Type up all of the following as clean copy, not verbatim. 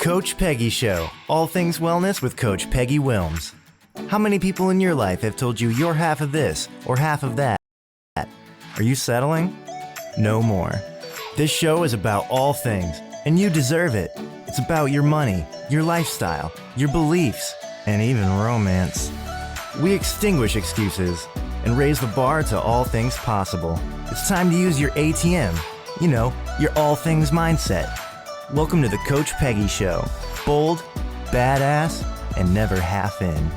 Coach Peggy Show, all things wellness with Coach Peggy Willms. How many people in your life have told you you're half of this or half of that? Are you settling? No more. This show is about all things, and you deserve it. It's about your money, your lifestyle, your beliefs, and even romance. We extinguish excuses and raise the bar to all things possible. It's time to use your ATM, your all things mindset. Welcome to the Coach Peggy Show. Bold, badass, and never half in.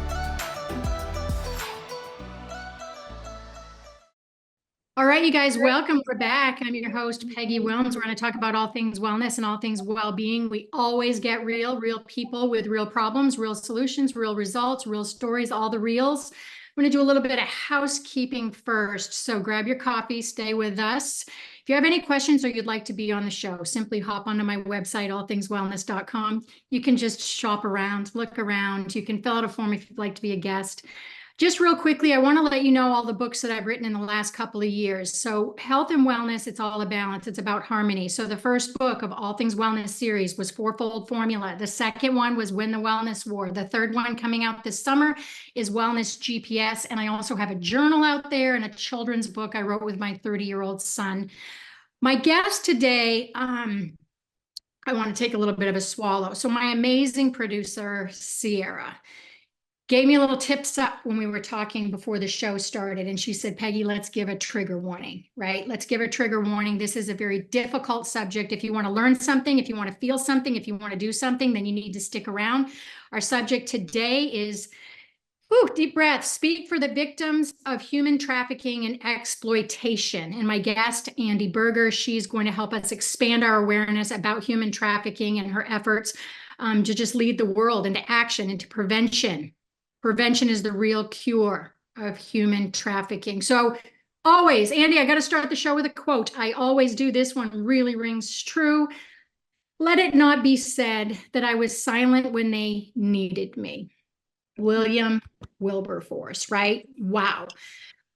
All right, you guys, welcome. We're back. I'm your host, Peggy Willms. We're going to talk about all things wellness and all things well-being. We always get real people with real problems, real solutions, real results, real stories, all the reels. I'm going to do a little bit of housekeeping first. So grab your coffee, stay with us. If you have any questions or you'd like to be on the show, simply hop onto my website, allthingswellness.com. You can just shop around, look around. You can fill out a form if you'd like to be a guest. Just real quickly, I want to let you know all the books that I've written in the last couple of years. So health and wellness, it's all a balance. It's about harmony. So the first book of All Things Wellness series was Fourfold Formula. The second one was Win the Wellness War. The third one coming out this summer is Wellness GPS. And I also have a journal out there and a children's book I wrote with my 30-year-old son. My guest today, I want to take a little bit of a swallow. So my amazing producer, Sierra, gave me a little tips up when we were talking before the show started. And she said, Peggy, let's give a trigger warning, right? Let's give a trigger warning. This is a very difficult subject. If you want to learn something, if you want to feel something, if you want to do something, then you need to stick around. Our subject today is, deep breath, speak for the victims of human trafficking and exploitation. And my guest, Andi Buerger, she's going to help us expand our awareness about human trafficking and her efforts to just lead the world into action, into prevention. Prevention is the real cure of human trafficking. So always, Andi, I got to start the show with a quote. I always do. This one really rings true. Let it not be said that I was silent when they needed me. William Wilberforce, right? Wow.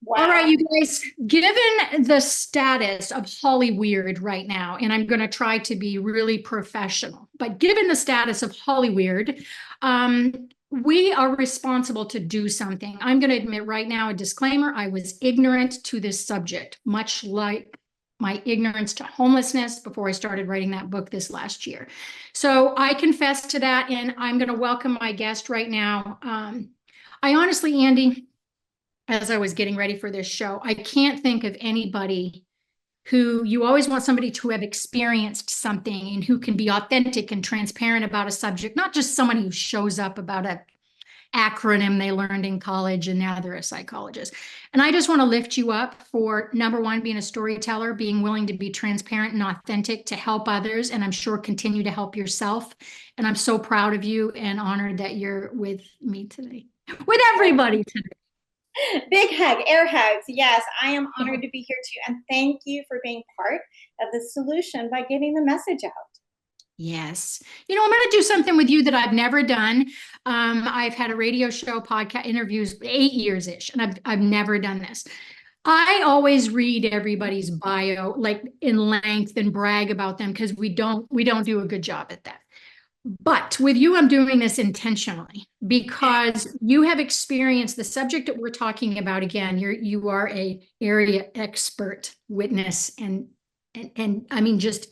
All right, you guys, given the status of Hollyweird right now, and I'm going to try to be really professional, but given the status of Hollyweird, we are responsible to do something. I'm going to admit right now, a disclaimer, I was ignorant to this subject, much like my ignorance to homelessness before I started writing that book this last year. So I confess to that, and I'm going to welcome my guest right now. I honestly, Andi, as I was getting ready for this show, I can't think of anybody who you always want somebody to have experienced something and who can be authentic and transparent about a subject, not just someone who shows up about an acronym they learned in college and now they're a psychologist. And I just want to lift you up for, number one, being a storyteller, being willing to be transparent and authentic to help others, and I'm sure continue to help yourself. And I'm so proud of you and honored that you're with me today, with everybody today. Big hug, air hugs. Yes, I am honored to be here too. And thank you for being part of the solution by getting the message out. Yes. I'm going to do something with you that I've never done. I've had a radio show, podcast interviews, 8 years-ish, and I've never done this. I always read everybody's bio, like in length, and brag about them because we don't do a good job at that. But with you, I'm doing this intentionally because you have experienced the subject that we're talking about. Again, you are a area expert, witness, and I mean, just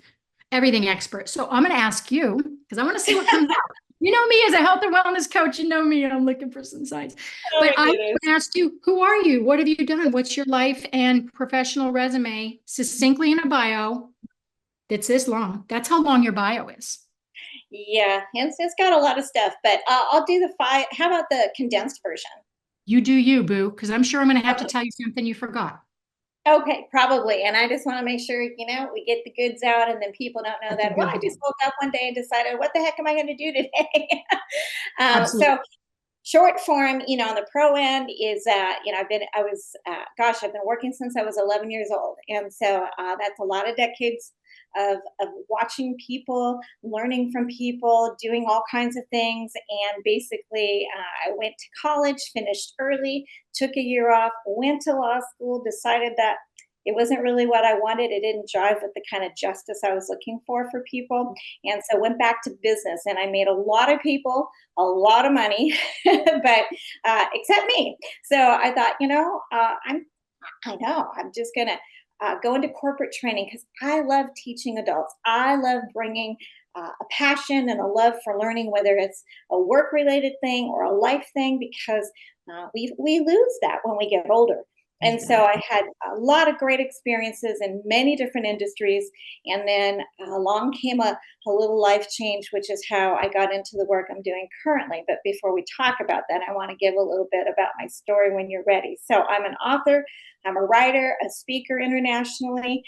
everything expert. So I'm going to ask you because I want to see what comes out. You know me as a health and wellness coach. You know me, and I'm looking for some signs. But I'm going to ask you, who are you? What have you done? What's your life and professional resume? Succinctly in a bio that's this long. That's how long your bio is. Yeah, it's got a lot of stuff, but I'll do the 5. How about the condensed version? You do you, boo, because I'm sure I'm going to have to tell you something you forgot. Okay, probably. And I just want to make sure, we get the goods out and then people don't know that, well, I just woke up one day and decided, what the heck am I going to do today? So short form, on the pro end is, I've been working since I was 11 years old. And so that's a lot of decades of watching people, learning from people, doing all kinds of things. And basically, I went to college, finished early, took a year off, went to law school, decided that it wasn't really what I wanted. It didn't jive with the kind of justice I was looking for people. And so went back to business, and I made a lot of people a lot of money, but except me. So I thought, I'm just going to go into corporate training because I love teaching adults. I love bringing a passion and a love for learning, whether it's a work related thing or a life thing, because we lose that when we get older. And so I had a lot of great experiences in many different industries. And then along came a little life change, which is how I got into the work I'm doing currently. But before we talk about that, I want to give a little bit about my story when you're ready. So I'm an author, I'm a writer, a speaker internationally,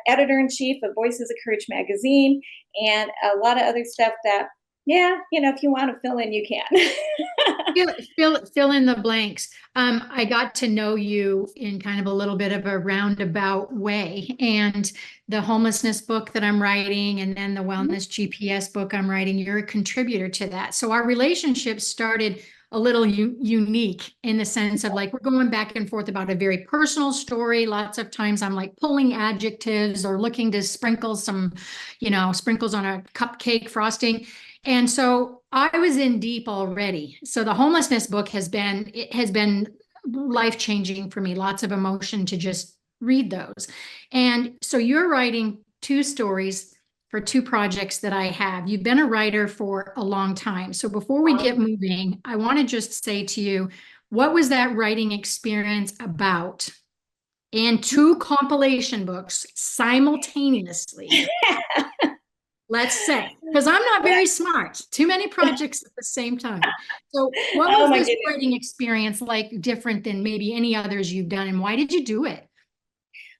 editor-in-chief of Voices of Courage magazine, and a lot of other stuff that, if you want to fill in, you can. Fill in the blanks. I got to know you in kind of a little bit of a roundabout way, and the homelessness book that I'm writing, and then the wellness GPS book I'm writing, you're a contributor to that. So our relationship started a little unique in the sense of like, we're going back and forth about a very personal story. Lots of times I'm like pulling adjectives or looking to sprinkle some, sprinkles on a cupcake frosting. And so I was in deep already. So the homelessness book has been life-changing for me. Lots of emotion to just read those. And so you're writing 2 stories for 2 projects that I have. You've been a writer for a long time. So before we get moving, I want to just say to you, what was that writing experience about? And 2 compilation books simultaneously. Let's say, because I'm not very smart, too many projects at the same time. So what was this writing experience like, different than maybe any others you've done, and why did you do it?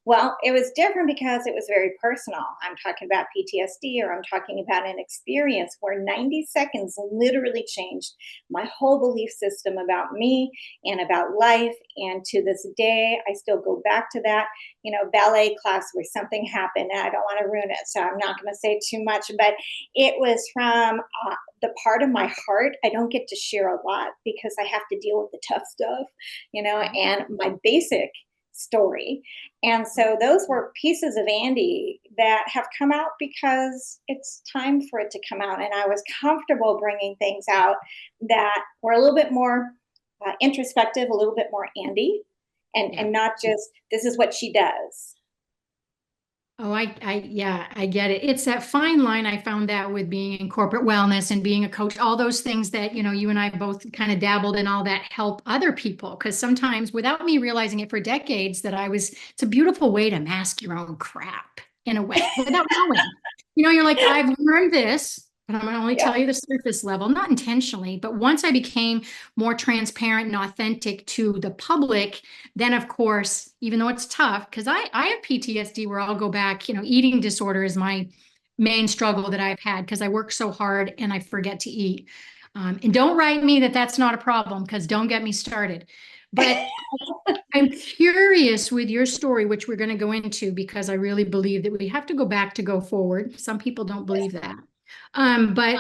Well, it was different because it was very personal. I'm talking about PTSD, or I'm talking about an experience where 90 seconds literally changed my whole belief system about me and about life. And to this day, I still go back to that, ballet class where something happened, and I don't want to ruin it, so I'm not going to say too much, but it was from the part of my heart I don't get to share a lot because I have to deal with the tough stuff, and my basic story. And so those were pieces of Andi that have come out because it's time for it to come out. And I was comfortable bringing things out that were a little bit more introspective, a little bit more Andi, and not just, this is what she does. Oh, I get it. It's that fine line. I found that with being in corporate wellness and being a coach, all those things that, you and I both kind of dabbled in, all that help other people. Because sometimes, without me realizing it for decades, it's a beautiful way to mask your own crap in a way without knowing. You're like, I've learned this, but I'm going to only tell you the surface level, not intentionally. But once I became more transparent and authentic to the public, then of course, even though it's tough, because I have PTSD where I'll go back, eating disorder is my main struggle that I've had because I work so hard and I forget to eat. And don't write me that that's not a problem, because don't get me started. But I'm curious with your story, which we're going to go into, because I really believe that we have to go back to go forward. Some people don't believe that. But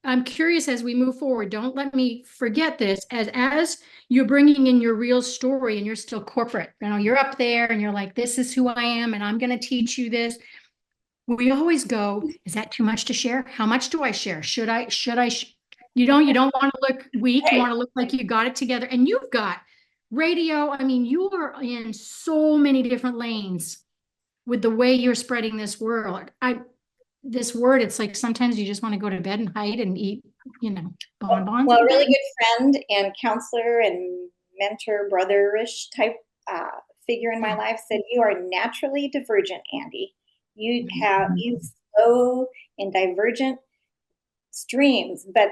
I'm curious as we move forward. Don't let me forget this. As you're bringing in your real story, and you're still corporate, you're up there and you're like, this is who I am, and I'm going to teach you this. We always go, is that too much to share? How much do I share? Should I? You don't want to look weak. You want to look like you got it together. And you've got radio. I mean, you are in so many different lanes with the way you're spreading this word. It's like sometimes you just want to go to bed and hide and eat, bonbons. Well, a really good friend and counselor and mentor, brotherish type figure in my life said, you are naturally divergent, Andi. You flow in divergent streams, but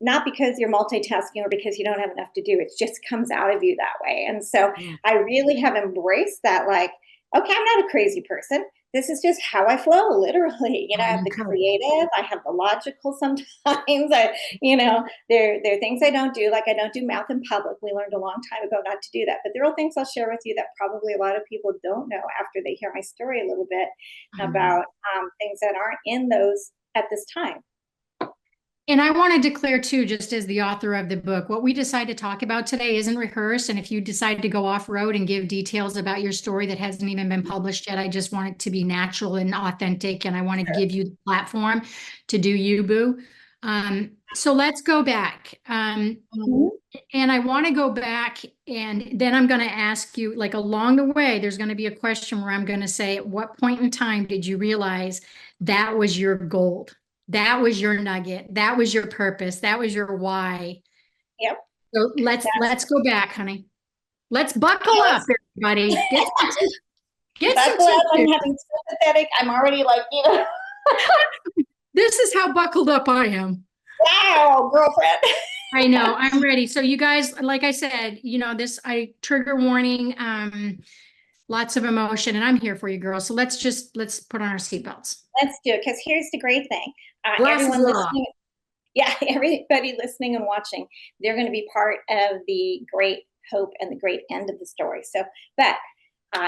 not because you're multitasking or because you don't have enough to do. It just comes out of you that way. And so I really have embraced that, like, okay, I'm not a crazy person. This is just how I flow, literally. I have the creative, I have the logical sometimes. There are things I don't do, like I don't do math in public. We learned a long time ago not to do that. But there are things I'll share with you that probably a lot of people don't know after they hear my story a little bit about things that aren't in those at this time. And I want to declare too, just as the author of the book, what we decide to talk about today isn't rehearsed. And if you decide to go off road and give details about your story that hasn't even been published yet, I just want it to be natural and authentic. And I want to give you the platform to do you, boo. So let's go back. And I want to go back, and then I'm going to ask you, like, along the way, there's going to be a question where I'm going to say, at what point in time did you realize that was your gold? That was your nugget. That was your purpose. That was your why. Yep. So let's go back, honey. Let's buckle up, everybody. Get buckle up. I'm having sympathetic. I'm already like, This is how buckled up I am. Wow, girlfriend. I know, I'm ready. So you guys, like I said, trigger warning, lots of emotion, and I'm here for you, girls. So let's put on our seatbelts. Let's do it, because here's the great thing. Everyone listening, everybody listening and watching, they're going to be part of the great hope and the great end of the story. So, but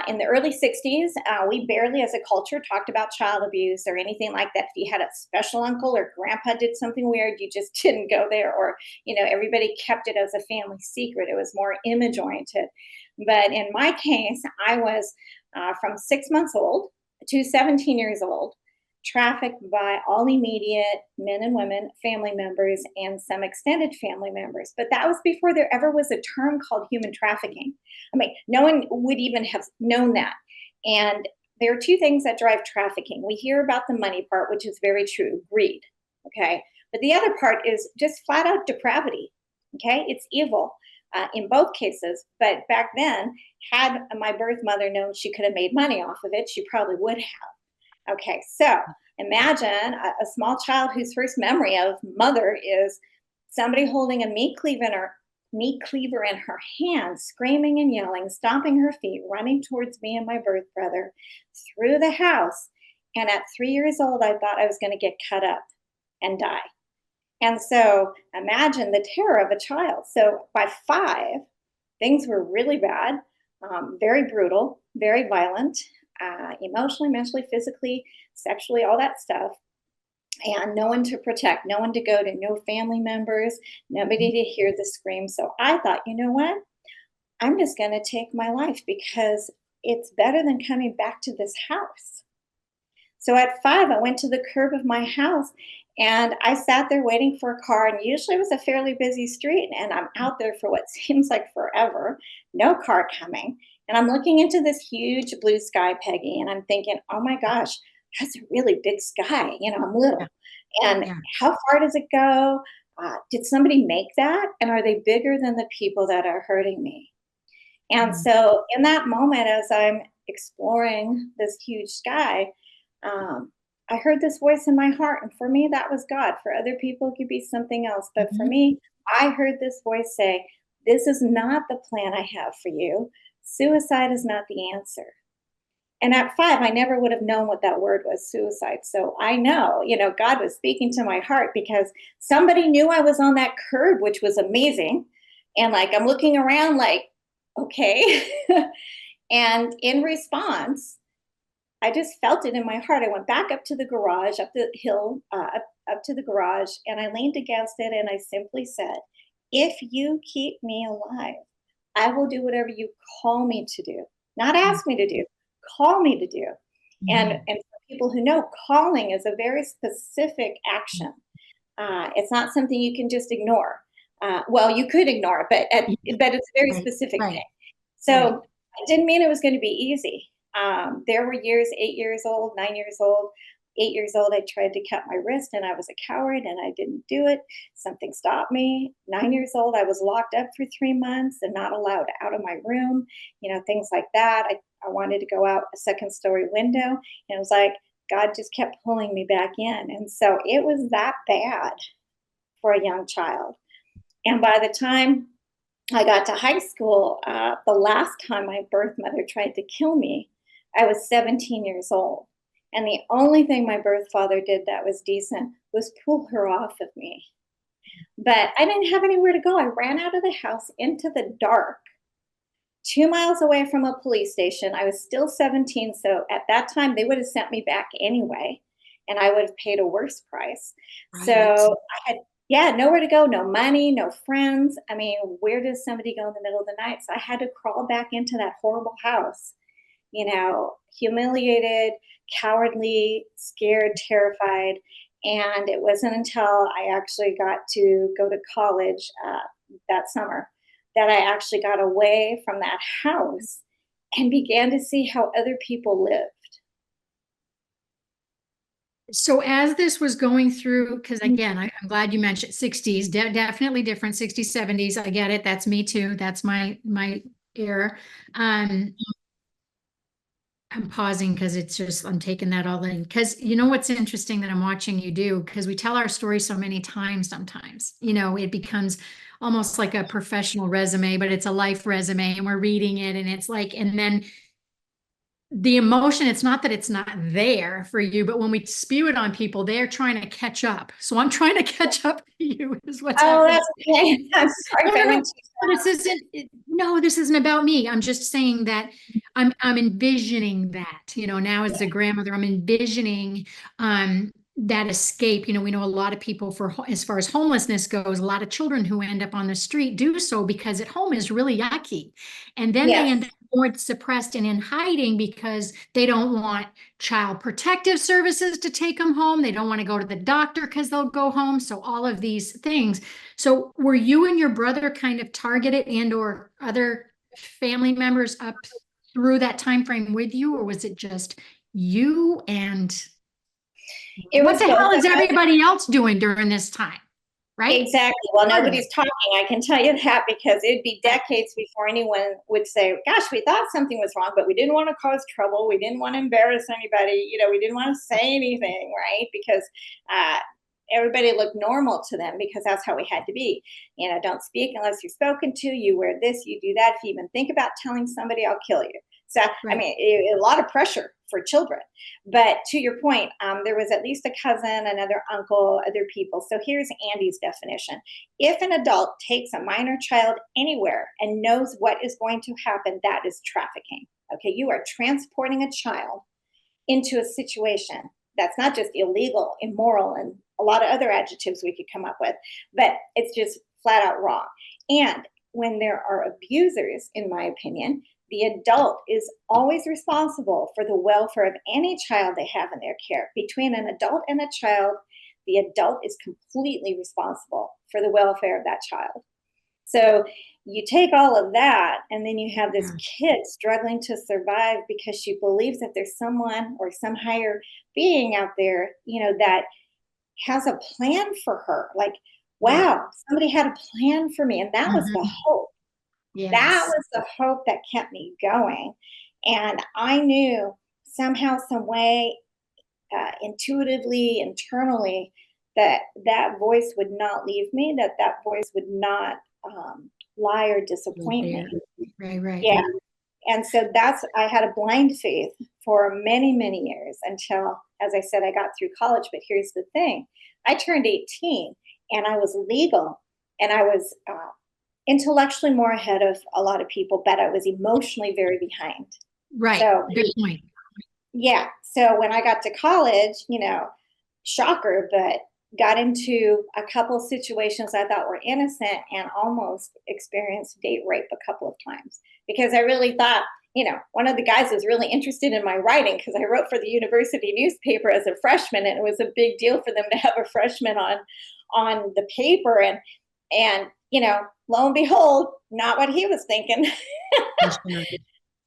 in the early 60s, we barely as a culture talked about child abuse or anything like that. If you had a special uncle or grandpa did something weird, you just didn't go there, or, everybody kept it as a family secret. It was more image oriented. But in my case, I was from 6 months old to 17 years old, trafficked by all immediate men and women, family members, and some extended family members. But that was before there ever was a term called human trafficking. I mean, no one would even have known that. And there are two things that drive trafficking. We hear about the money part, which is very true, greed, okay? But the other part is just flat out depravity, okay? It's evil in both cases. But back then, had my birth mother known she could have made money off of it, she probably would have. Okay, so imagine a small child whose first memory of mother is somebody holding a meat cleaver in her hand, screaming and yelling, stomping her feet, running towards me and my birth brother through the house. And at 3 years old, I thought I was going to get cut up and die. And so imagine the terror of a child. So by 5, things were really bad, very brutal, very violent, emotionally, mentally, physically, sexually, all that stuff. And no one to protect, no one to go to, no family members, nobody to hear the scream. So I thought, you know what? I'm just going to take my life because it's better than coming back to this house. So at 5, I went to the curb of my house and I sat there waiting for a car. And usually it was a fairly busy street. And I'm out there for what seems like forever, no car coming. And I'm looking into this huge blue sky, Peggy, and I'm thinking, oh my gosh, that's a really big sky. I'm little. And how far does it go? Did somebody make that? And are they bigger than the people that are hurting me? And so in that moment, as I'm exploring this huge sky, I heard this voice in my heart. And for me, that was God. For other people, it could be something else. But for me, I heard this voice say, this is not the plan I have for you. Suicide is not the answer. And at 5, I never would have known what that word was, suicide. So I know, God was speaking to my heart because somebody knew I was on that curb, which was amazing. And I'm looking around like, okay. And in response, I just felt it in my heart. I went back up to the garage, up the hill, up to the garage, and I leaned against it and I simply said, if you keep me alive, I will do whatever you call me to do. Not ask me to do, call me to do. And for people who know, calling is a very specific action. It's not something you can just ignore. Well, you could ignore it, but it's a very specific thing. So it didn't mean it was going to be easy. There were years, 8 years old, 9 years old, 8 years old, I tried to cut my wrist and I was a coward and I didn't do it. Something stopped me. 9 years old, I was locked up for 3 months and not allowed out of my room, things like that. I wanted to go out a second story window and it was like, God just kept pulling me back in. And so it was that bad for a young child. And by the time I got to high school, the last time my birth mother tried to kill me, I was 17 years old. And the only thing my birth father did that was decent was pull her off of me. But I didn't have anywhere to go. I ran out of the house into the dark, 2 miles away from a police station. I was still 17. So at that time, they would have sent me back anyway. and I would have paid a worse price. Right. So I had, nowhere to go, no money, no friends. I mean, where does somebody go in the middle of the night? So I had to crawl back into that horrible house, humiliated, cowardly, scared, terrified. And it wasn't until I actually got to go to college that summer that I actually got away from that house and began to see how other people lived. So as this was going through, because again, I'm glad you mentioned 60s, definitely different, 60s, 70s. I get it. That's me too. That's my era. I'm pausing because it's just, I'm taking that all in. Because you know what's interesting that I'm watching you do, because we tell our story so many times sometimes, it becomes almost like a professional resume, but it's a life resume and we're reading it and it's like, and then the emotion, it's not that it's not there for you, but when we spew it on people, they're trying to catch up. So I'm trying to catch up to you is what's happening. That's okay. I'm sorry. This isn't about me. I'm just saying that I'm envisioning that, now as a grandmother, I'm envisioning that escape. We know a lot of people as far as homelessness goes, a lot of children who end up on the street do so because at home is really yucky. And then they end up more suppressed and in hiding because they don't want child protective services to take them home. They don't want to go to the doctor because they'll go home. So all of these things. So were you and your brother kind of targeted and or other family members up through that time frame with you, or was it just you? And what the hell is everybody else doing during this time? Right? Exactly. Well, nobody's talking. I can tell you that because it'd be decades before anyone would say, gosh, we thought something was wrong, but we didn't want to cause trouble. We didn't want to embarrass anybody. We didn't want to say anything, right? Because everybody looked normal to them because that's how we had to be. Don't speak unless you're spoken to. You wear this, you do that. If you even think about telling somebody, I'll kill you. So, right. I mean, a lot of pressure for children. But to your point, there was at least a cousin, another uncle, other people. So here's Andi's definition. If an adult takes a minor child anywhere and knows what is going to happen, that is trafficking. Okay, you are transporting a child into a situation that's not just illegal, immoral, and a lot of other adjectives we could come up with, but it's just flat out wrong. And when there are abusers, in my opinion, the adult is always responsible for the welfare of any child they have in their care. Between an adult and a child, the adult is completely responsible for the welfare of that child. So you take all of that, and then you have this kid struggling to survive because she believes that there's someone or some higher being out there, that has a plan for her. Like, wow, somebody had a plan for me. And that was the hope. Yes. That was the hope that kept me going. And I knew somehow, some way, intuitively, internally, that voice would not leave me, that voice would not lie or disappoint me. Right. Yeah. And so I had a blind faith for many, many years until, as I said, I got through college. But here's the thing. I turned 18 and I was legal and I was intellectually more ahead of a lot of people, but I was emotionally very behind. Right. So, good point. Yeah. So when I got to college, shocker, but got into a couple situations I thought were innocent and almost experienced date rape a couple of times because I really thought, one of the guys was really interested in my writing because I wrote for the university newspaper as a freshman, and it was a big deal for them to have a freshman on the paper. And lo and behold, not what he was thinking.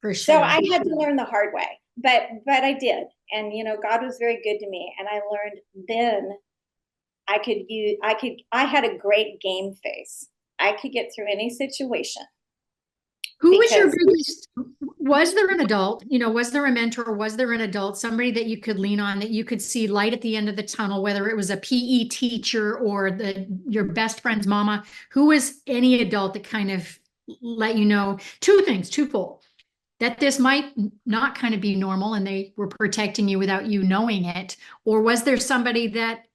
For sure. So I had to learn the hard way, but I did. And, God was very good to me. And I learned then I had a great game face. I could get through any situation. Who was your biggest, was there an adult, was there a mentor, was there an adult, somebody that you could lean on, that you could see light at the end of the tunnel, whether it was a PE teacher or your best friend's mama? Who was any adult that kind of let you know two things, twofold, that this might not kind of be normal and they were protecting you without you knowing it? Or was there somebody that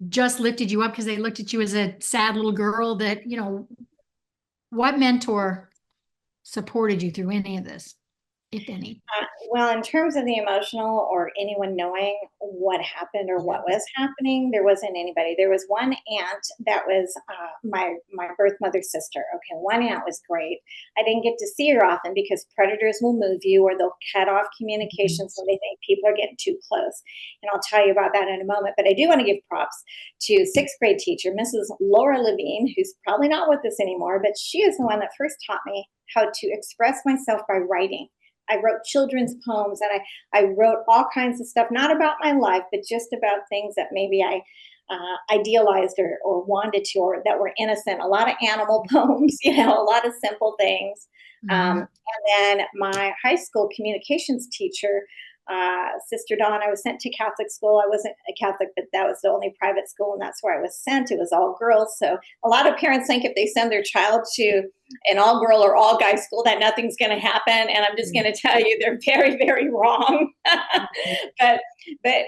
just lifted you up because they looked at you as a sad little girl that, what mentor supported you through any of this? if any? Well, in terms of the emotional or anyone knowing what happened or what was happening, there wasn't anybody. There was one aunt that was my birth mother's sister. Okay, one aunt was great. I didn't get to see her often because predators will move you or they'll cut off communication so they think people are getting too close. And I'll tell you about that in a moment. But I do want to give props to sixth grade teacher, Mrs. Laura Levine, who's probably not with us anymore, but she is the one that first taught me how to express myself by writing. I wrote children's poems and I wrote all kinds of stuff, not about my life, but just about things that maybe I idealized or wanted to, or that were innocent. A lot of animal poems, a lot of simple things. And then my high school communications teacher, Sister Dawn, I was sent to Catholic school. I wasn't a Catholic, but that was the only private school, and that's where I was sent. It was all girls. So a lot of parents think if they send their child to an all girl or all guy school that nothing's going to happen. And I'm just going to tell you, they're very, very wrong. but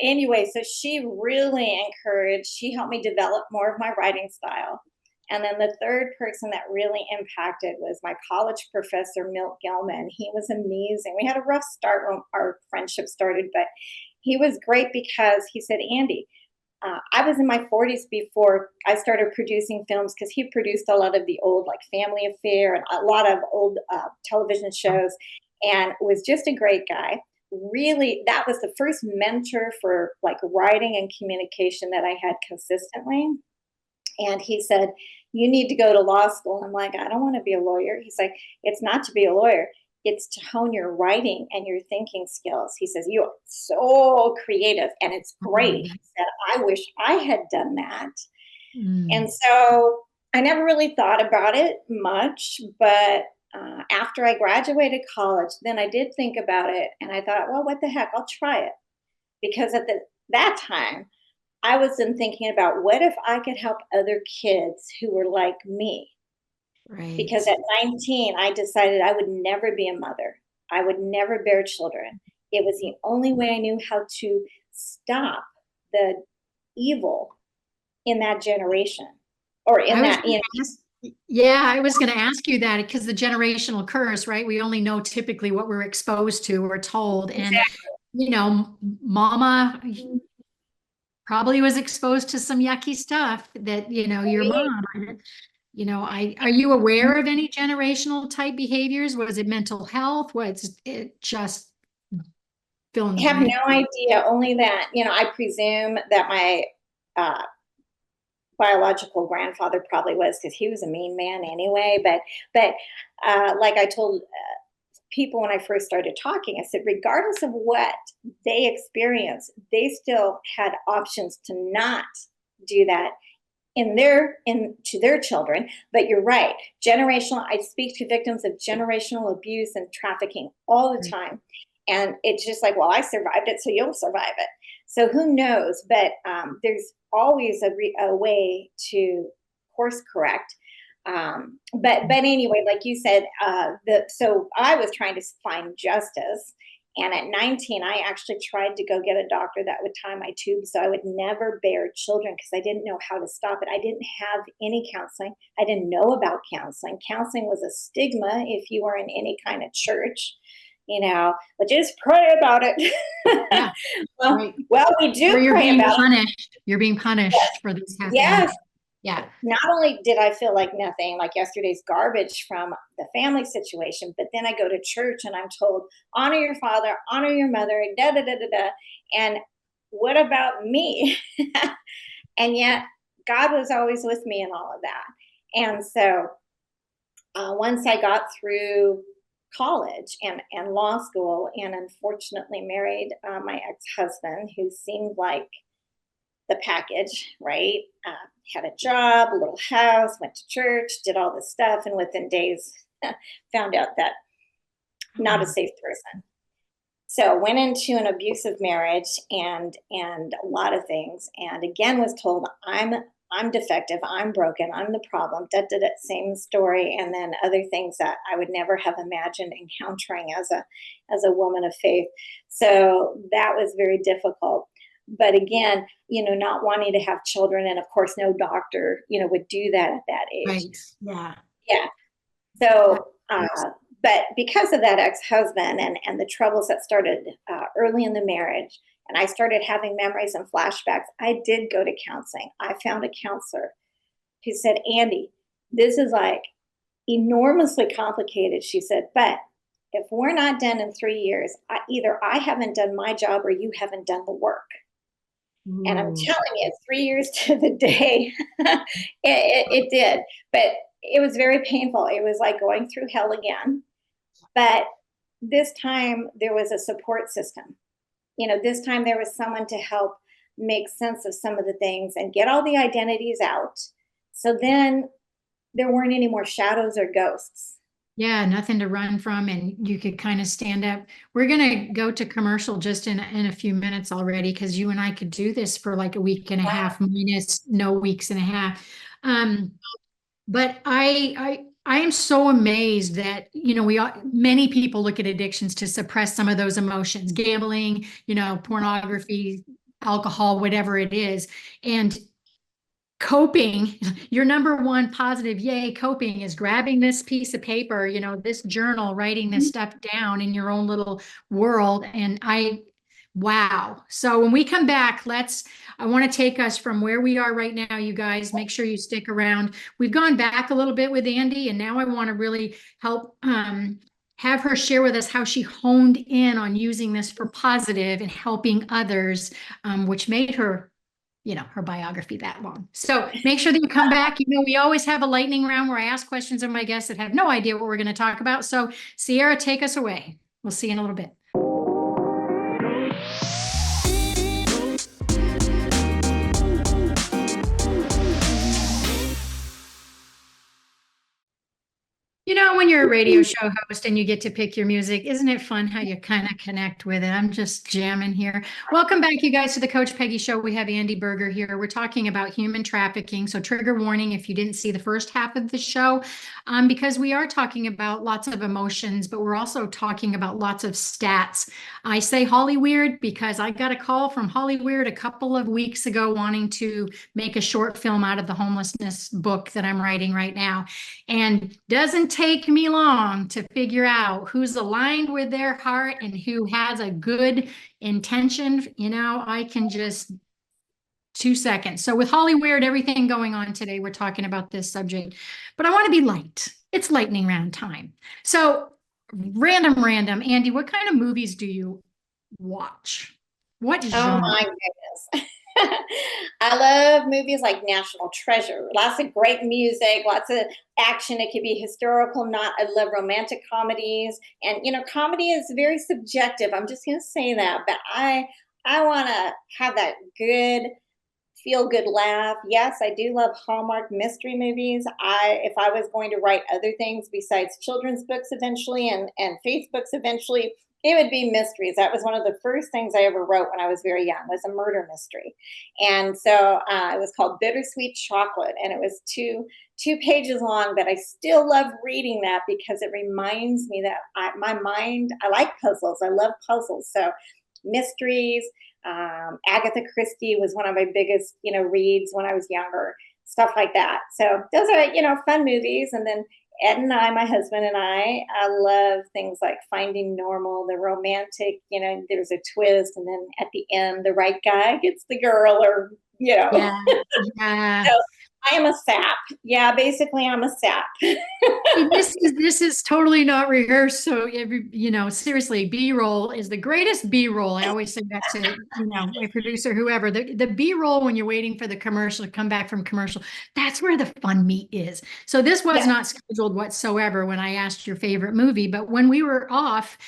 anyway, so she really encouraged, she helped me develop more of my writing style. And then the third person that really impacted was my college professor, Milt Gelman. He was amazing. We had a rough start when our friendship started, but he was great because he said, Andi, I was in my 40s before I started producing films, because he produced a lot of the old, like Family Affair and a lot of old television shows, and was just a great guy. Really, that was the first mentor for like writing and communication that I had consistently. And he said, you need to go to law school. And I'm like, I don't want to be a lawyer. He's like, it's not to be a lawyer. It's to hone your writing and your thinking skills. He says, you are so creative and it's great. He said, I wish I had done that. And so I never really thought about it much. But after I graduated college, then I did think about it. And I thought, well, what the heck? I'll try it. Because at that time, I was then thinking about what if I could help other kids who were like me. Right. Because at 19, I decided I would never be a mother. I would never bear children. It was the only way I knew how to stop the evil in that generation, or in that. Yeah, I was going to ask you that, because the generational curse, right? We only know typically what we're exposed to or told. And, mama probably was exposed to some yucky stuff that, your mom. Are you aware of any generational type behaviors? Was it mental health? Was it just feeling? I have no idea. Only that, I presume that my biological grandfather probably was, because he was a mean man anyway. But like I told people when I first started talking, I said, regardless of what they experienced, they still had options to not do that to their children. But you're right, I speak to victims of generational abuse and trafficking all the time. And it's just like, well, I survived it, so you'll survive it. So who knows? But there's always a way to course correct. But anyway, like you said, so I was trying to find justice. And at 19, I actually tried to go get a doctor that would tie my tubes so I would never bear children, because I didn't know how to stop it. I didn't have any counseling. I didn't know about counseling. Counseling was a stigma if you were in any kind of church, but just pray about it. Yeah. well, we do pray about it. You're being punished for this happening. Yes. Yeah. Not only did I feel like nothing, like yesterday's garbage from the family situation, but then I go to church and I'm told, honor your father, honor your mother, da, da, da, da, da. And what about me? And yet God was always with me in all of that. And so once I got through college and law school, and unfortunately married my ex-husband, who seemed like the package, right? Had a job, a little house, went to church, did all this stuff, and within days found out that not a safe person. So went into an abusive marriage and a lot of things, and again was told I'm defective, I'm broken, I'm the problem. Same story, and then other things that I would never have imagined encountering as a woman of faith. So that was very difficult. But again, not wanting to have children, and of course, no doctor, would do that at that age. Right. Yeah. Yeah. So, But because of that ex-husband and the troubles that started early in the marriage, and I started having memories and flashbacks, I did go to counseling. I found a counselor who said, Andi, this is like enormously complicated. She said, but if we're not done in 3 years, either I haven't done my job or you haven't done the work. And I'm telling you, 3 years to the day, it did. But it was very painful. It was like going through hell again. But this time there was a support system. This time there was someone to help make sense of some of the things and get all the identities out. So then there weren't any more shadows or ghosts. Yeah, nothing to run from, and you could kind of stand up. We're going to go to commercial just in a few minutes already, because you and I could do this for like a week and a half, minus no weeks and a half. But I am so amazed that, many people look at addictions to suppress some of those emotions, gambling, pornography, alcohol, whatever it is. And coping, your number one positive, yay, coping is grabbing this piece of paper, this journal, writing this stuff down in your own little world. And wow. So when we come back, I want to take us from where we are right now, you guys. Make sure you stick around. We've gone back a little bit with Andi, and now I want to really help have her share with us how she honed in on using this for positive and helping others, which made her her biography that long. So make sure that you come back. We always have a lightning round where I ask questions of my guests that have no idea what we're going to talk about. So Sierra, take us away. We'll see you in a little bit. When you're a radio show host and you get to pick your music, isn't it fun how you kind of connect with it? I'm just jamming here. Welcome back, you guys, to the Coach Peggy Show. We have Andi Buerger here. We're talking about human trafficking. So trigger warning if you didn't see the first half of the show, because we are talking about lots of emotions, but we're also talking about lots of stats. I say Hollyweird because I got a call from Hollyweird a couple of weeks ago wanting to make a short film out of the homelessness book that I'm writing right now. And doesn't take me long to figure out who's aligned with their heart and who has a good intention. I can just 2 seconds. So with Hollyweird, everything going on today, we're talking about this subject, but I want to be light. It's lightning round time. So random, Andi, what kind of movies do you watch? What genre? Oh my goodness. I love movies like National Treasure. Lots of great music, lots of action. It could be historical, not. I love romantic comedies. And, comedy is very subjective. I'm just going to say that. But I want to have that good, feel-good laugh. Yes, I do love Hallmark mystery movies. If I was going to write other things besides children's books eventually and faith books eventually, it would be mysteries. That was one of the first things I ever wrote when I was very young, was a murder mystery. And so it was called Bittersweet Chocolate, and it was two pages long, but I still love reading that because it reminds me that I like puzzles. I love puzzles. So mysteries, Agatha Christie was one of my biggest, reads when I was younger, stuff like that. So those are, fun movies. And then Ed and I, my husband and I love things like Finding Normal, the romantic, there's a twist, and then at the end, the right guy gets the girl, or, Yeah. So I am a sap. Yeah, basically I'm a sap. This is totally not rehearsed. So seriously, B-roll is the greatest B-roll. I always say that to my producer, whoever. The B-roll when you're waiting for the commercial to come back from commercial, that's where the fun meat is. So this was not scheduled whatsoever when I asked your favorite movie, but when we were off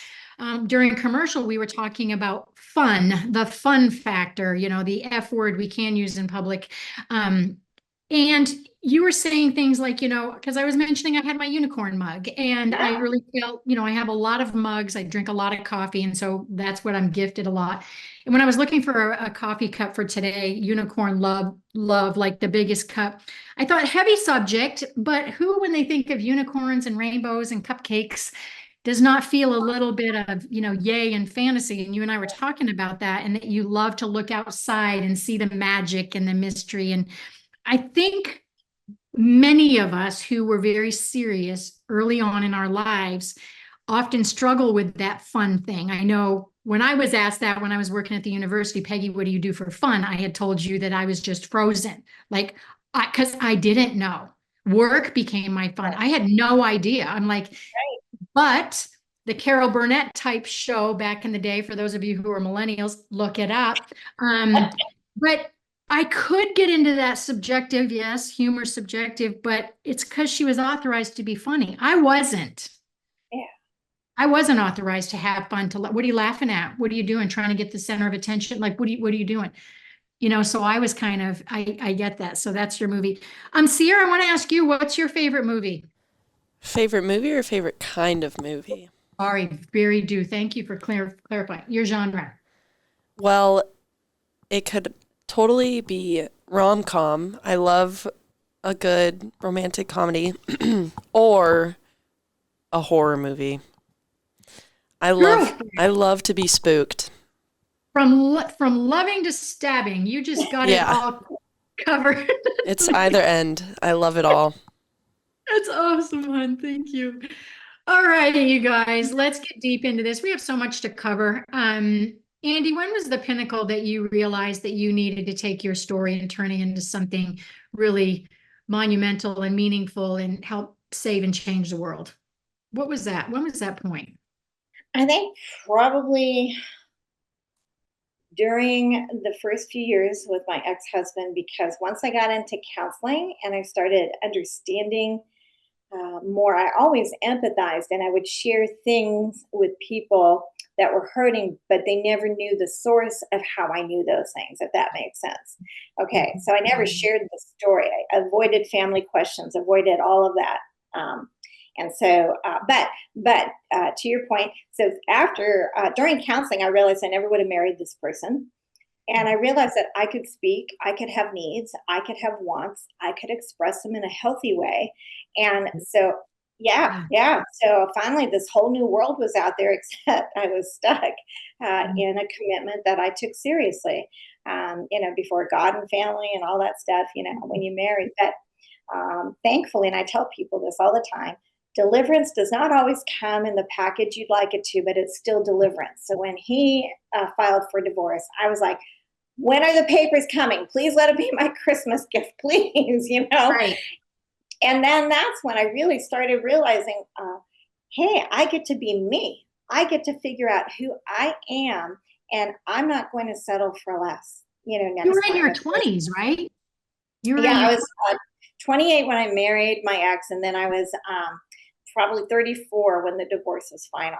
during commercial, we were talking about fun, the fun factor, the F word we can use in public. And you were saying things like, because I was mentioning I had my unicorn mug, and I really felt, I have a lot of mugs. I drink a lot of coffee. And so that's what I'm gifted a lot. And when I was looking for a coffee cup for today, unicorn love, like the biggest cup, I thought heavy subject, but who, when they think of unicorns and rainbows and cupcakes, does not feel a little bit of, yay and fantasy? And you and I were talking about that, and that you love to look outside and see the magic and the mystery. And I think many of us who were very serious early on in our lives often struggle with that fun thing. I know when I was asked that when I was working at the university, Peggy, what do you do for fun? I had told you that I was just frozen, like, because I didn't know. Work became my fun. I had no idea. I'm like, but the Carol Burnett type show back in the day, for those of you who are millennials, look it up. But I could get into that subjective, yes, humor subjective, but it's because she was authorized to be funny. I wasn't. Yeah. I wasn't authorized to have fun. What are you laughing at? What are you doing? Trying to get the center of attention? Like, what are you doing? So I was kind of, I get that. So that's your movie. Sierra, I want to ask you, what's your favorite movie? Favorite movie or favorite kind of movie? Sorry, very do. Thank you for clarifying your genre. Well, it could totally be rom-com. I love a good romantic comedy or a horror movie. I love to be spooked. From loving to stabbing, you just got it all covered. It's either end. I love it all. That's awesome, hon. Thank you. All righty, you guys, let's get deep into this. We have so much to cover. Andi, when was the pinnacle that you realized that you needed to take your story and turn it into something really monumental and meaningful and help save and change the world? What was that? When was that point? I think probably during the first few years with my ex-husband, because once I got into counseling and I started understanding more, I always empathized and I would share things with people that were hurting, but they never knew the source of how I knew those things, if that makes sense. Okay, so I never shared the story. I avoided family questions, avoided all of that. And so, but to your point, so after, during counseling, I realized I never would have married this person. And I realized that I could speak, I could have needs, I could have wants, I could express them in a healthy way. And so, yeah. So finally, this whole new world was out there, except I was stuck in a commitment that I took seriously, before God and family and all that stuff, when you marry. But thankfully, and I tell people this all the time, deliverance does not always come in the package you'd like it to, but it's still deliverance. So when he filed for divorce, I was like, when are the papers coming? Please let it be my Christmas gift, please, Right. And then that's when I really started realizing, hey, I get to be me. I get to figure out who I am, and I'm not going to settle for less. You were in your 20s, right? I was 28 when I married my ex, and then I was probably 34 when the divorce was final.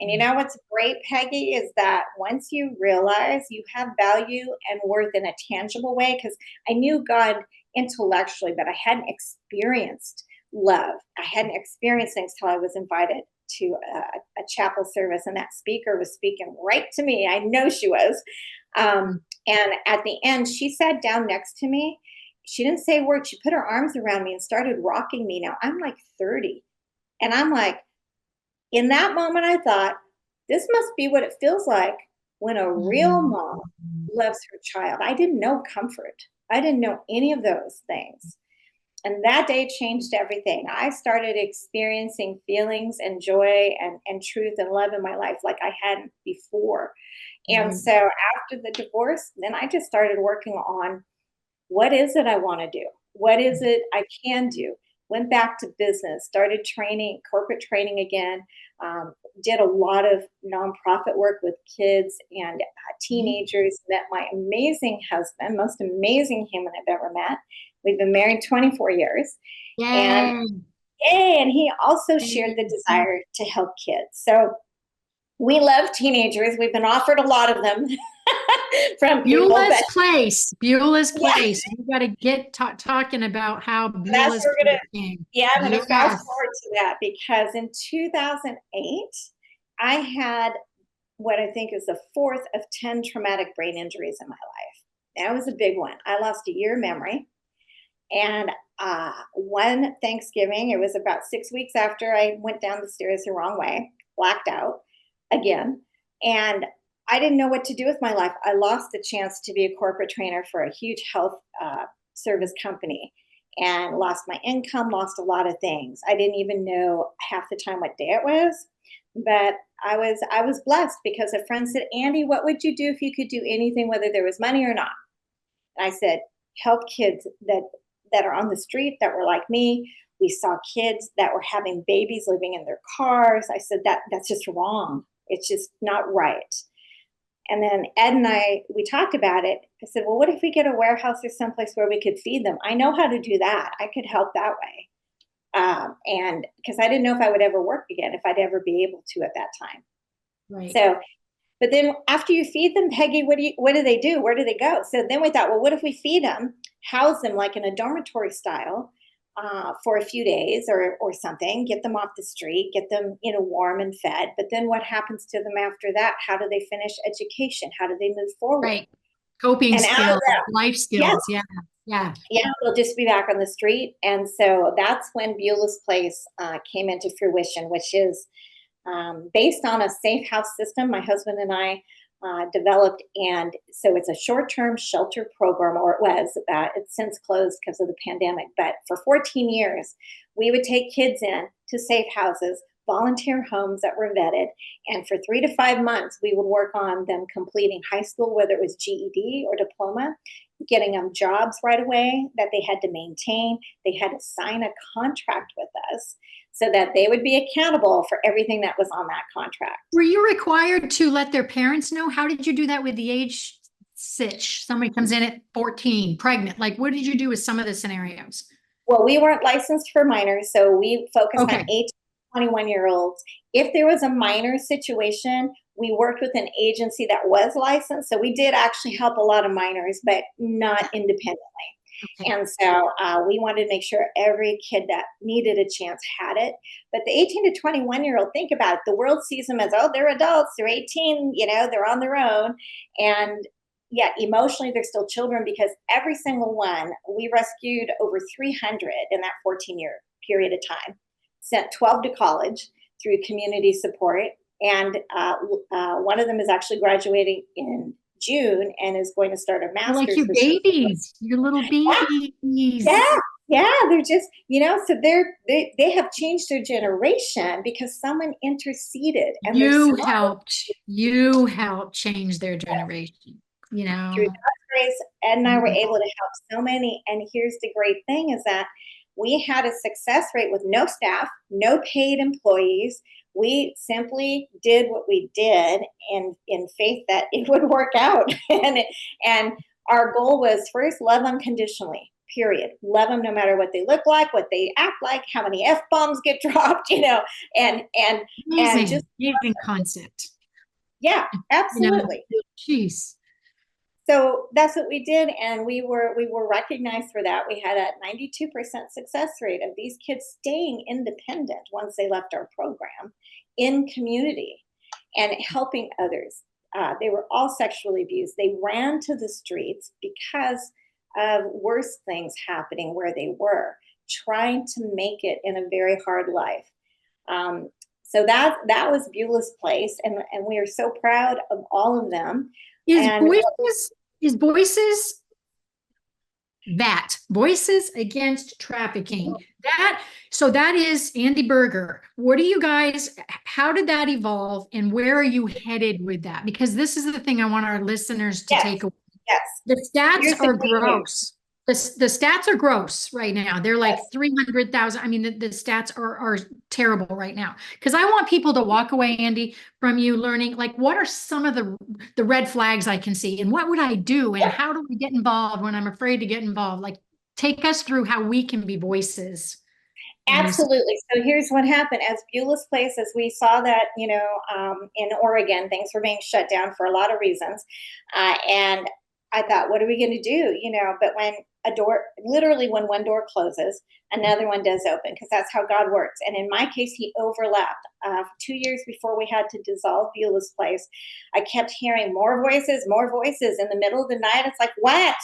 And you know what's great, Peggy, is that once you realize you have value and worth in a tangible way, because I knew God intellectually, but I hadn't experienced love. I hadn't experienced things till I was invited to a chapel service, and that speaker was speaking right to me. I know she was. And at the end, she sat down next to me. She didn't say a word. She put her arms around me and started rocking me. Now I'm like 30. And I'm like, in that moment, I thought, this must be what it feels like when a real mom loves her child. I didn't know comfort. I didn't know any of those things. And that day changed everything. I started experiencing feelings and joy and truth and love in my life like I hadn't before. And so after the divorce, then I just started working on what is it I want to do? What is it I can do? Went back to business, started training, corporate training again, did a lot of nonprofit work with kids and teenagers, met my amazing husband, most amazing human I've ever met. We've been married 24 years. Yay. And he also shared the desire to help kids. So we love teenagers. We've been offered a lot of them. From Beulah's Place. Beulah's Place. We got to get talking about how Beulah's Place came. Yeah, I'm going to fast forward to that, because in 2008, I had what I think is the fourth of 10 traumatic brain injuries in my life. That was a big one. I lost a year of memory. And one Thanksgiving, it was about 6 weeks after I went down the stairs the wrong way, blacked out again. And I didn't know what to do with my life. I lost the chance to be a corporate trainer for a huge health service company, and lost my income, lost a lot of things. I didn't even know half the time what day it was. but I was blessed because a friend said, Andi, what would you do if you could do anything, whether there was money or not? And I said, help kids that are on the street that were like me. We saw kids that were having babies living in their cars. I said, that's just wrong. It's just not right. And then Ed and we talked about it. I said, well, what if we get a warehouse or someplace where we could feed them? I know how to do that. I could help that way. And because I didn't know if I would ever work again, if I'd ever be able to at that time. Right. So, but then after you feed them, Peggy, what do they do? Where do they go? So then we thought, well, what if we feed them, house them like in a dormitory style for a few days or something, get them off the street, get them, warm and fed. But then what happens to them after that? How do they finish education? How do they move forward? Right. Coping and skills, life skills. Yeah. Yeah. Yeah, they'll just be back on the street. And so that's when Beulah's Place came into fruition, which is based on a safe house system my husband and I developed. And so it's a short-term shelter program, or it was. It's since closed because of the pandemic. But for 14 years, we would take kids in to safe houses, volunteer homes that were vetted. And for 3 to 5 months, we would work on them completing high school, whether it was GED or diploma, getting them jobs right away that they had to maintain. They had to sign a contract with us so that they would be accountable for everything that was on that contract. Were you required to let their parents know? How did you do that with the age sitch? Somebody comes in at 14, pregnant. Like, what did you do with some of the scenarios? Well, we weren't licensed for minors, so we focused on 18 to 21-year-olds. If there was a minor situation, we worked with an agency that was licensed. So we did actually help a lot of minors, but not independently. Okay. And so we wanted to make sure every kid that needed a chance had it. But the 18 to 21-year-old, think about it. The world sees them as, oh, they're adults, they're 18, they're on their own. And yeah, emotionally, they're still children, because every single one, we rescued over 300 in that 14-year period of time, sent 12 to college through community support. And one of them is actually graduating in June and is going to start a master's. Like your babies, your little babies. Yeah, they're just, so they have changed their generation because someone interceded. And you helped change their generation. Through God's grace, Ed and I were able to help so many. And here's the great thing is that we had a success rate with no staff, no paid employees. We simply did what we did in faith that it would work out. and our goal was, first, love unconditionally, period. Love them no matter what they look like, what they act like, how many F-bombs get dropped, and just amazing concept. Yeah, absolutely. Jeez. So that's what we did, and we were recognized for that. We had a 92% success rate of these kids staying independent once they left our program in community and helping others. They were all sexually abused. They ran to the streets because of worse things happening where they were, trying to make it in a very hard life. So that was Beulah's Place, and we are so proud of all of them. Voices Against Trafficking. That is Andi Buerger. What do you guys, how did that evolve, and where are you headed with that? Because this is the thing I want our listeners to take away. Yes. The stats are gross. The stats are gross right now. They're like 300,000. I mean, the stats are terrible right now. Because I want people to walk away, Andi, from you learning, like, what are some of the red flags I can see, and what would I do, and how do we get involved when I'm afraid to get involved? Like, take us through how we can be voices. Absolutely. So here's what happened. As Beulah's Place, as we saw that, in Oregon, things were being shut down for a lot of reasons. And I thought, what are we going to do? But when when one door closes, another one does open, because that's how God works. And in my case, he overlapped. 2 years before we had to dissolve Beulah's Place, I kept hearing more voices in the middle of the night. It's like, what?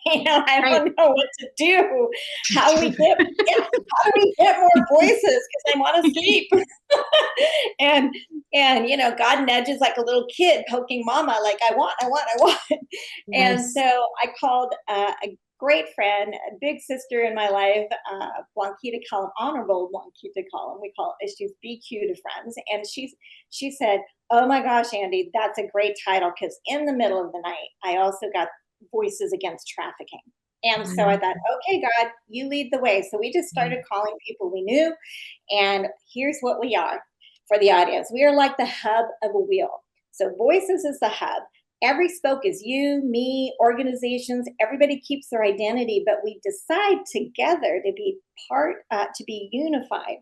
I don't know what to do. How do we get more voices? Because I want to sleep. and God nudges like a little kid poking mama, like, I want. Yes. And so I called great friend, a big sister in my life, Blanquita Collin, Honorable Blanquita Collin. She's BQ to friends. And she said, oh my gosh, Andi, that's a great title, because in the middle of the night, I also got Voices Against Trafficking. And so I thought, okay, God, you lead the way. So we just started calling people we knew. And here's what we are for the audience. We are like the hub of a wheel. So Voices is the hub. Every spoke is you, me, organizations. Everybody keeps their identity, but we decide together to be unified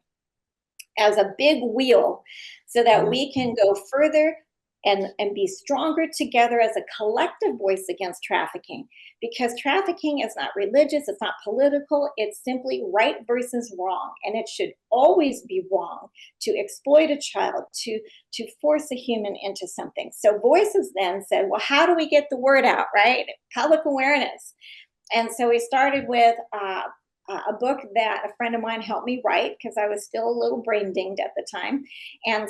as a big wheel so that we can go further and be stronger together as a collective voice against trafficking. Because trafficking is not religious, it's not political, it's simply right versus wrong. And it should always be wrong to exploit a child, to force a human into something. So Voices then said, well, how do we get the word out, right? Public awareness. And so we started with a book that a friend of mine helped me write, because I was still a little brain dinged at the time. And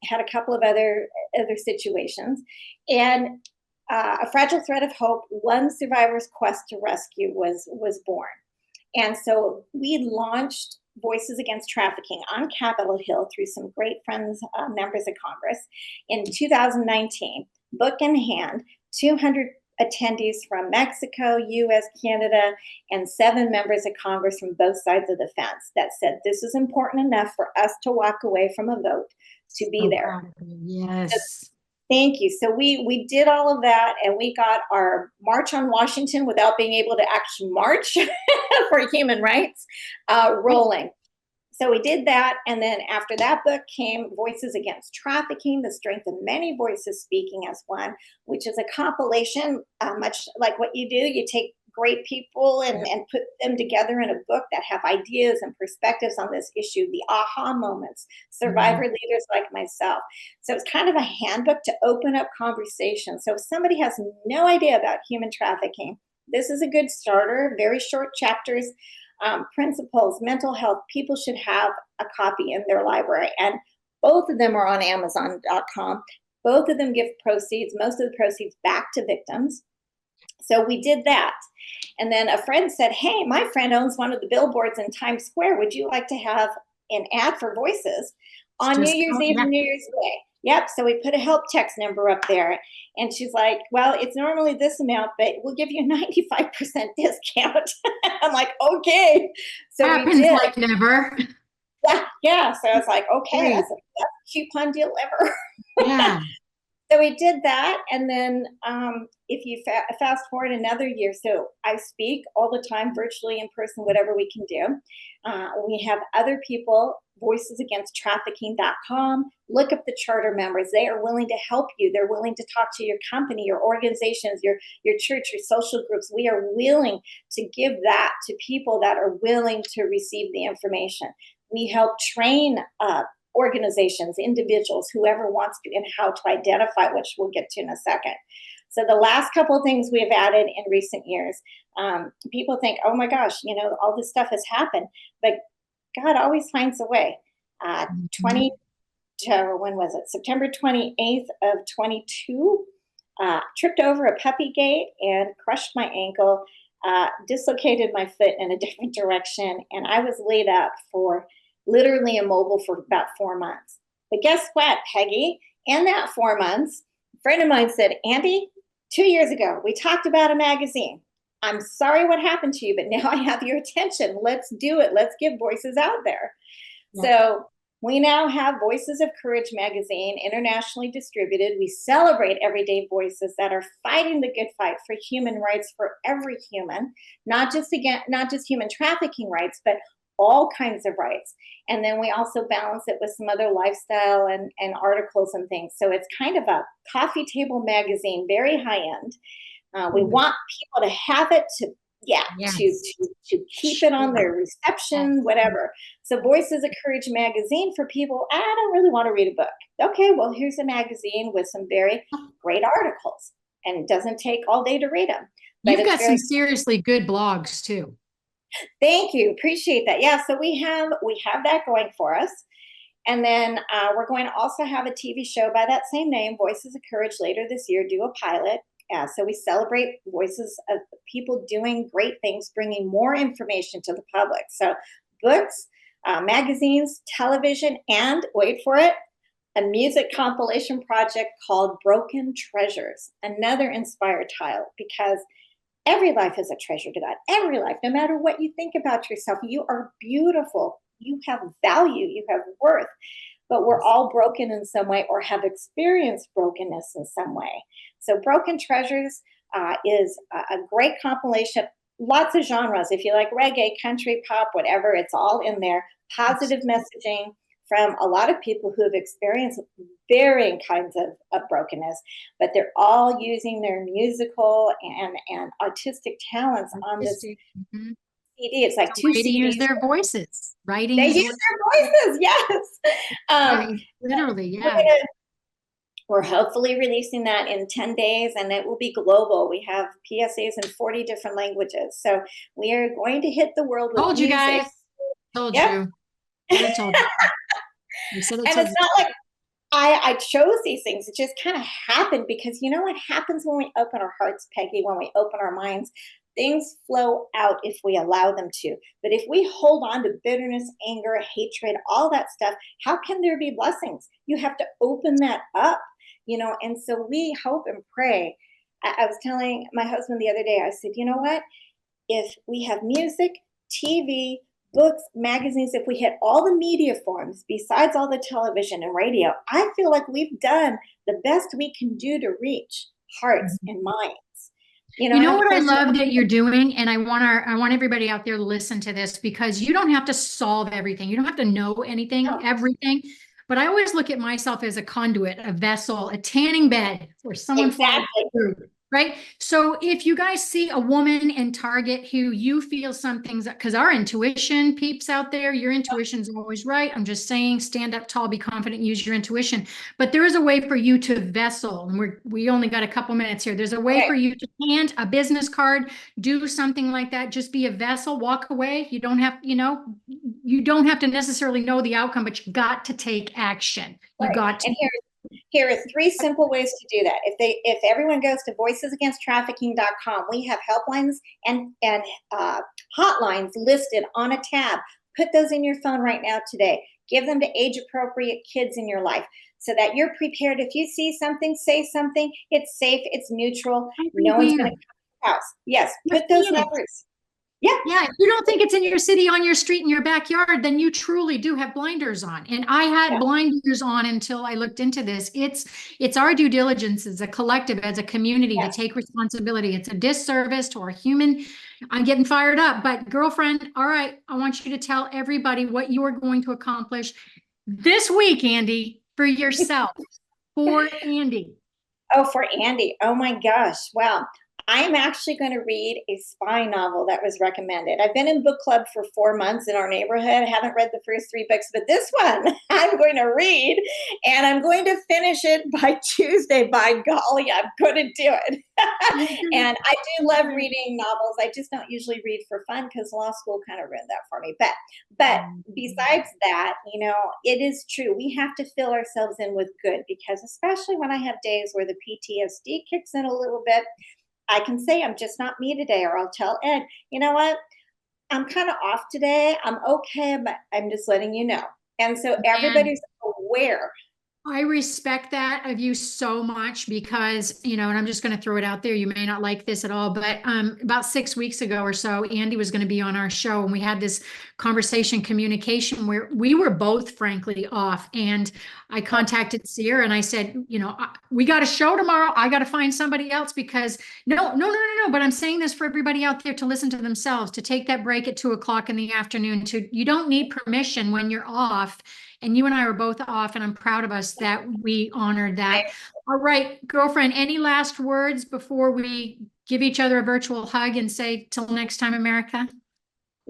had a couple of other situations. And A Fragile Thread of Hope, One Survivor's Quest to Rescue was born. And so we launched Voices Against Trafficking on Capitol Hill through some great friends, members of Congress, in 2019, book in hand, 200 attendees from Mexico, US, Canada, and 7 members of Congress from both sides of the fence that said, this is important enough for us to walk away from a vote to be there. Yes. So, thank you. So we did all of that, and we got our March on Washington without being able to actually march for human rights rolling. So we did that, and then after that book came Voices Against Trafficking, The Strength of Many Voices Speaking as One, which is a compilation, much like what you do. You take great people and put them together in a book that have ideas and perspectives on this issue, the aha moments, survivor leaders like myself. So it's kind of a handbook to open up conversation. So if somebody has no idea about human trafficking, this is a good starter, very short chapters. Principles, mental health, people should have a copy in their library. And both of them are on Amazon.com. Both of them give proceeds, most of the proceeds, back to victims. So we did that. And then a friend said, hey, my friend owns one of the billboards in Times Square. Would you like to have an ad for Voices on New Year's Eve and New Year's Day? Yep. So we put a help text number up there. And she's like, well, it's normally this amount, but we'll give you a 95% discount. I'm like, okay. So happens we did. Like never. Yeah. So I was like, okay, that's a coupon deal ever. Yeah. So we did that. And then if you fast forward another year, so I speak all the time, virtually, in person, whatever we can do. We have other people, voicesagainsttrafficking.com. Look up the charter members. They are willing to help you. They're willing to talk to your company, your organizations, your church, your social groups. We are willing to give that to people that are willing to receive the information. We help train organizations, individuals, whoever wants to, and how to identify, which we'll get to in a second. So the last couple of things we have added in recent years, people think, oh my gosh, all this stuff has happened, but God always finds a way. When was it? September 28th of 22, tripped over a puppy gate and crushed my ankle, dislocated my foot in a different direction, and I was laid up for literally immobile for about 4 months. But guess what, Peggy? In that 4 months, a friend of mine said, Andi, 2 years ago, we talked about a magazine. I'm sorry what happened to you, but now I have your attention. Let's do it. Let's get voices out there. Yeah. So we now have Voices of Courage magazine, internationally distributed. We celebrate everyday voices that are fighting the good fight for human rights for every human, not just human trafficking rights, but all kinds of rights. And then we also balance it with some other lifestyle and articles and things. So it's kind of a coffee table magazine, very high end. We want people to have it to keep it on their reception, whatever. So Voices of Courage magazine for people, I don't really want to read a book. Okay, well, here's a magazine with some very great articles, and it doesn't take all day to read them. You've got some seriously good blogs too. Thank you. Appreciate that. Yeah. So we have that going for us. And then we're going to also have a TV show by that same name, Voices of Courage, later this year, do a pilot. So we celebrate voices of people doing great things, bringing more information to the public. So books, magazines, television, and wait for it, a music compilation project called Broken Treasures, another inspired title, because every life is a treasure to God. Every life, no matter what you think about yourself, you are beautiful. You have value. You have worth. But we're all broken in some way or have experienced brokenness in some way. So Broken Treasures is a great compilation. Lots of genres. If you like reggae, country, pop, whatever, it's all in there. Positive messaging from a lot of people who have experienced varying kinds of brokenness, but they're all using their musical and artistic talents on this CD. It's like two Way to use CDs. their voices, writing. They use their voices, yes. Literally, yeah. We're hopefully releasing that in 10 days, and it will be global. We have PSAs in 40 different languages. So we are going to hit the world with Told you music. guys. Told Yep. you. I told you. You said it. And it's not like I chose these things. It just kind of happened because you know what happens when we open our hearts, Peggy, when we open our minds? Things flow out if we allow them to. But if we hold on to bitterness, anger, hatred, all that stuff, how can there be blessings? You have to open that up, and so we hope and pray. I was telling my husband the other day, I said, you know what? If we have music, TV, books, magazines, if we hit all the media forms besides all the television and radio, I feel like we've done the best we can do to reach hearts and minds. You know what I love that you're doing, and I want everybody out there to listen to this, because you don't have to solve everything. You don't have to know anything, everything. But I always look at myself as a conduit, a vessel, a tanning bed for someone falling through. Right. So if you guys see a woman in Target who you feel something's, because our intuition peeps out there, your intuition's always right. I'm just saying, stand up tall, be confident, use your intuition. But there is a way for you to vessel, and we only got a couple minutes here. There's a way for you to hand a business card, do something like that. Just be a vessel, walk away. You don't have, you don't have to necessarily know the outcome, but you got to take action. You got to. And here are 3 simple ways to do that. If everyone goes to voicesagainsttrafficking.com, we have helplines and hotlines listed on a tab. Put those in your phone right now today. Give them to age-appropriate kids in your life so that you're prepared. If you see something, say something. It's safe. It's neutral. No one's going to come to your house. Yes, put those numbers. Yeah. If you don't think it's in your city, on your street, in your backyard, then you truly do have blinders on. And I had blinders on until I looked into this. It's our due diligence as a collective, as a community, to take responsibility. It's a disservice to our human. I'm getting fired up, but girlfriend, all right, I want you to tell everybody what you are going to accomplish this week, Andi, for yourself, for Andi. Oh, for Andi. Oh my gosh. Well, I am actually going to read a spy novel that was recommended. I've been in book club for 4 months in our neighborhood. I haven't read the first 3 books, but this one I'm going to read, and I'm going to finish it by Tuesday. By golly, I'm going to do it. And I do love reading novels. I just don't usually read for fun because law school kind of ruined that for me. But besides that, it is true. We have to fill ourselves in with good, because especially when I have days where the PTSD kicks in a little bit, I can say I'm just not me today, or I'll tell Ed, you know what? I'm kind of off today. I'm okay, but I'm just letting you know. And so everybody's aware. I respect that of you so much, because, and I'm just going to throw it out there. You may not like this at all, but about 6 weeks ago or so, Andi was going to be on our show, and we had this communication where we were both frankly off. And I contacted Sierra and I said, we got a show tomorrow. I got to find somebody else, because no. But I'm saying this for everybody out there to listen to themselves, to take that break at 2:00 in the afternoon. You don't need permission when you're off. And you and I were both off, and I'm proud of us that we honored that. All right, girlfriend, any last words before we give each other a virtual hug and say, till next time, America?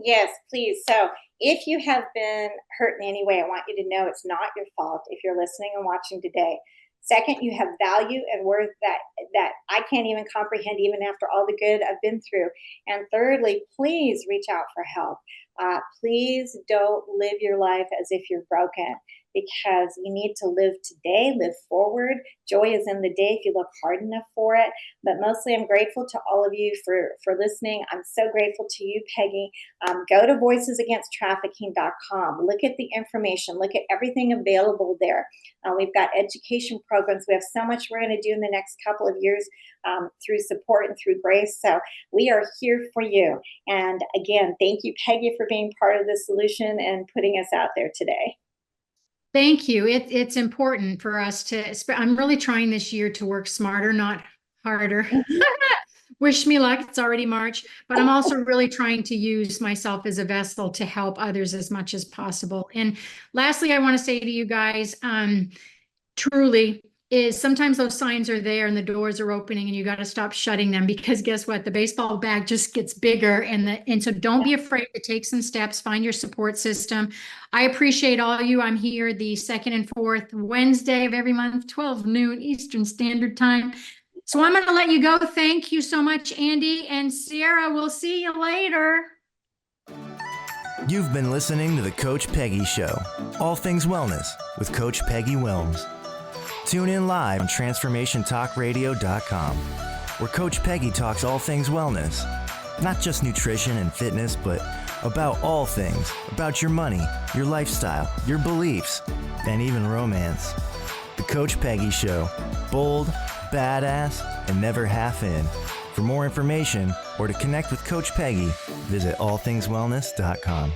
Yes, please. So if you have been hurt in any way, I want you to know it's not your fault if you're listening and watching today. Second, you have value and worth that I can't even comprehend, even after all the good I've been through. And thirdly, please reach out for help. Please don't live your life as if you're broken, because we need to live today, live forward. Joy is in the day if you look hard enough for it. But mostly I'm grateful to all of you for listening. I'm so grateful to you, Peggy. Go to voicesagainsttrafficking.com. Look at the information. Look at everything available there. We've got education programs. We have so much we're going to do in the next couple of years through support and through grace. So we are here for you. And again, thank you, Peggy, for being part of the solution and putting us out there today. Thank you. It's important for us to, I'm really trying this year to work smarter, not harder. Wish me luck. It's already March, but I'm also really trying to use myself as a vessel to help others as much as possible. And lastly, I want to say to you guys, truly, is sometimes those signs are there and the doors are opening and you got to stop shutting them, because guess what? The baseball bag just gets bigger, and so don't be afraid to take some steps, find your support system. I appreciate all of you. I'm here the 2nd and 4th Wednesday of every month, 12 noon Eastern Standard Time. So I'm going to let you go. Thank you so much, Andi and Sierra. We'll see you later. You've been listening to the Coach Peggy Show, all things wellness with Coach Peggy Willms. Tune in live on transformationtalkradio.com, where Coach Peggy talks all things wellness, not just nutrition and fitness, but about all things, about your money, your lifestyle, your beliefs, and even romance. The Coach Peggy Show, bold, badass, and never half in. For more information or to connect with Coach Peggy, visit allthingswellness.com.